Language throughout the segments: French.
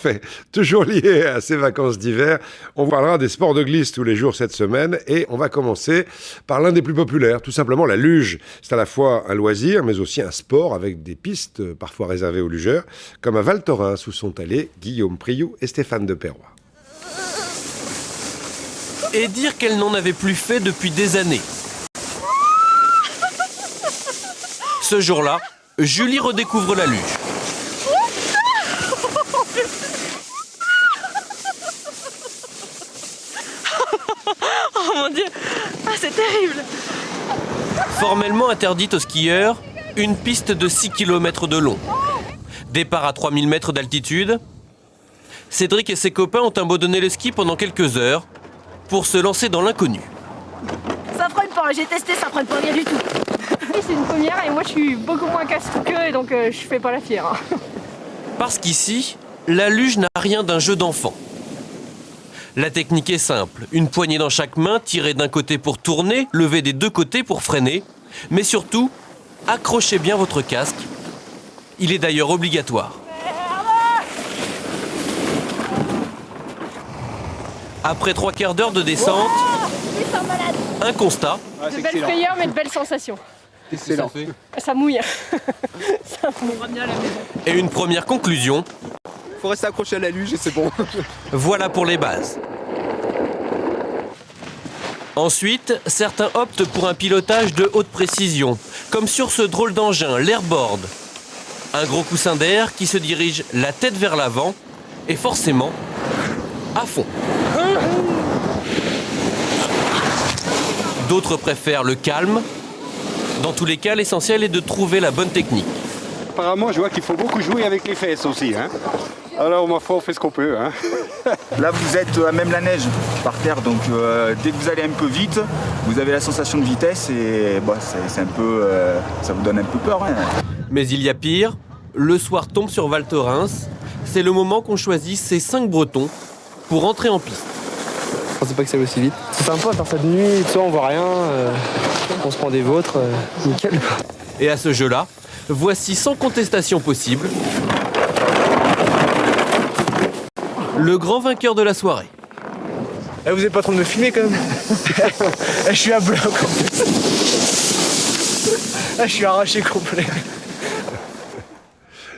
Parfait. Toujours lié à ces vacances d'hiver, on parlera des sports de glisse tous les jours cette semaine et on va commencer par l'un des plus populaires, tout simplement la luge. C'est à la fois un loisir mais aussi un sport avec des pistes parfois réservées aux lugeurs, comme à Val Thorens où sont allés Guillaume Priou et Stéphane de Perrois. Et dire qu'elle n'en avait plus fait depuis des années. Ce jour-là, Julie redécouvre la luge. Oh mon Dieu, c'est terrible. Formellement interdite aux skieurs, une piste de 6 km de long. Départ à 3000 mètres d'altitude. Cédric et ses copains ont abandonné le ski pendant quelques heures pour se lancer dans l'inconnu. Ça freine pas, j'ai testé, ça freine pas rien du tout. C'est une première et moi je suis beaucoup moins casse-cou qu'eux et donc je fais pas la fière. Parce qu'ici, la luge n'a rien d'un jeu d'enfant. La technique est simple, une poignée dans chaque main, tirée d'un côté pour tourner, levée des deux côtés pour freiner, mais surtout, accrochez bien votre casque. Il est d'ailleurs obligatoire. Après 3 quarts d'heure de descente, un constat. De belles frayeurs mais de belles sensations. Excellent. Ça mouille. Ça mouille. Et une première conclusion. Faut rester accroché à la luge et c'est bon. Voilà pour les bases. Ensuite, certains optent pour un pilotage de haute précision, comme sur ce drôle d'engin, l'airboard. Un gros coussin d'air qui se dirige la tête vers l'avant et forcément à fond. D'autres préfèrent le calme. Dans tous les cas, l'essentiel est de trouver la bonne technique. Apparemment, je vois qu'il faut beaucoup jouer avec les fesses aussi. Hein. Alors, ma foi, on fait ce qu'on peut. Hein. Là, vous êtes à même la neige par terre, donc dès que vous allez un peu vite, vous avez la sensation de vitesse et bah, c'est un peu, ça vous donne un peu peur. Hein. Mais il y a pire. Le soir tombe sur Val Thorens. C'est le moment qu'on choisit ces 5 Bretons pour entrer en piste. Je pensais pas que ça allait aussi vite. C'est sympa de faire ça de nuit, tout ça, on voit rien, on se prend des vôtres, nickel. Et à ce jeu-là, voici sans contestation possible le grand vainqueur de la soirée. Vous n'êtes pas trop de me filmer quand même. Je suis à bloc en plus. Je suis arraché complet.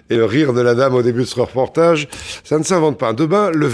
Et le rire de la dame au début de ce reportage, ça ne s'invente pas. Demain, le